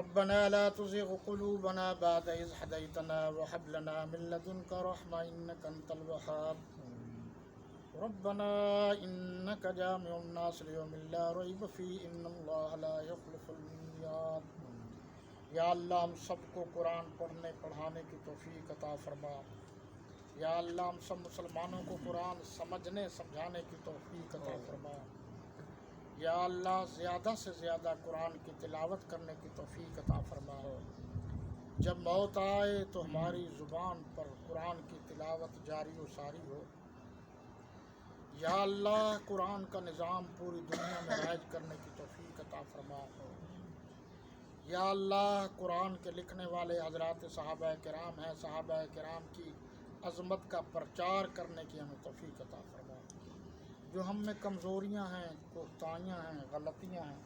ربنا لا تزغ قلوبنا بعد إذ هديتنا وهب لنا من لدنك رحمة إنك أنت الوهاب ربنا إنك جامع الناس ليوم لا ريب فيه إن الله لا يخلف الميعاد۔ یا اللہ ہم سب کو قرآن پڑھنے پڑھانے کی توفیق عطا فرما۔ یا اللہ ہم سب مسلمانوں کو قرآن سمجھنے سمجھانے کی توفیق عطا فرما۔ یا اللہ زیادہ سے زیادہ قرآن کی تلاوت کرنے کی توفیق عطا فرما۔ جب موت آئے تو ہماری زبان پر قرآن کی تلاوت جاری و ساری ہو۔ یا اللہ قرآن کا نظام پوری دنیا میں رائج کرنے کی توفیق عطا فرما۔ یا اللہ قرآن کے لکھنے والے حضرات صحابہ کرام ہیں، صحابہ کرام کی عظمت کا پرچار کرنے کی ہمیں توفیق عطا فرما۔ جو ہم میں کمزوریاں ہیں، کوتاہیاں ہیں، غلطیاں ہیں،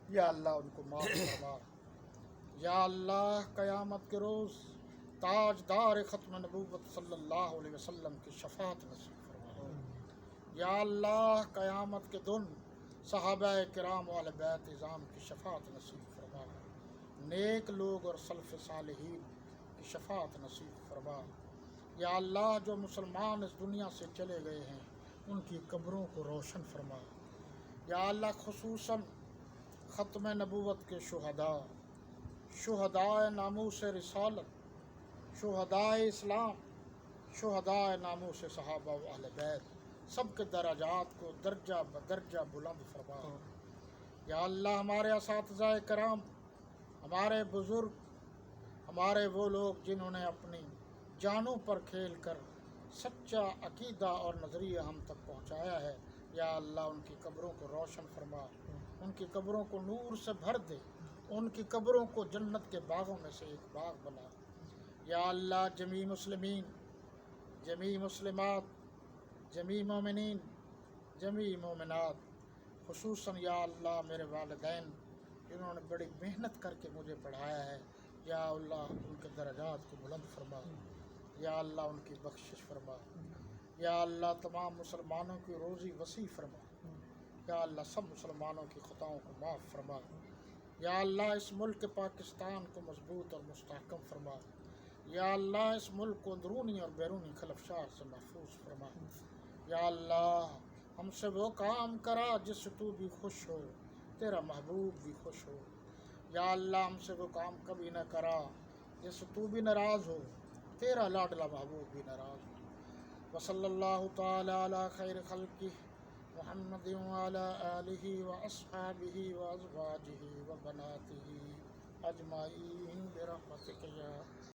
یا اللہ ان کو معاف فرما۔ یا اللہ قیامت کے روز تاجدار ختم نبوت صلی اللہ علیہ وسلم کی شفاعت نصیب فرما۔ یا اللہ قیامت کے دن صحابہ کرام و اہل بیت اعظام کی شفاعت نصیب فرما۔ نیک لوگ اور سلف صالحین کی شفاعت نصیب فرما۔ یا اللہ جو مسلمان اس دنیا سے چلے گئے ہیں ان کی قبروں کو روشن فرما۔ یا اللہ خصوصاً ختم نبوت کے شہداء، شہداء ناموس رسالت، شہداء اسلام، شہداء ناموس صحابہ و اہل بیت، سب کے درجات کو درجہ بدرجہ بلند فرما۔ یا اللہ ہمارے اساتذہ کرام، ہمارے بزرگ، ہمارے وہ لوگ جنہوں نے اپنی جانوں پر کھیل کر سچا عقیدہ اور نظریہ ہم تک پہنچایا ہے، یا اللہ ان کی قبروں کو روشن فرما، ان کی قبروں کو نور سے بھر دے، ان کی قبروں کو جنت کے باغوں میں سے ایک باغ بنا۔ یا اللہ جمیع مسلمین، جمیع مسلمات، جمیع مومنین، جمیع مومنات، خصوصاً یا اللہ میرے والدین جنہوں نے بڑی محنت کر کے مجھے پڑھایا ہے، یا اللہ ان کے درجات کو بلند فرما۔ یا اللہ ان کی بخشش فرما۔ یا اللہ تمام مسلمانوں کی روزی وسیع فرما۔ یا اللہ سب مسلمانوں کی خطاؤں کو معاف فرما۔ یا اللہ اس ملک پاکستان کو مضبوط اور مستحکم فرما۔ یا اللہ اس ملک کو اندرونی اور بیرونی خلفشار سے محفوظ فرما۔ یا اللہ ہم سے وہ کام کرا جس سے تو بھی خوش ہو، تیرا محبوب بھی خوش ہو۔ یا اللہ ہم سے وہ کام کبھی نہ کرا جس سے تو بھی ناراض ہو، تیرا لاڈلا محبوب بھی ناراض ہو۔ وصلی اللہ تعالی علی خیر خلقہ محمد وعلی آلہ واصحابہ وازواجہ وبناتہ اجمعین برحمتک یا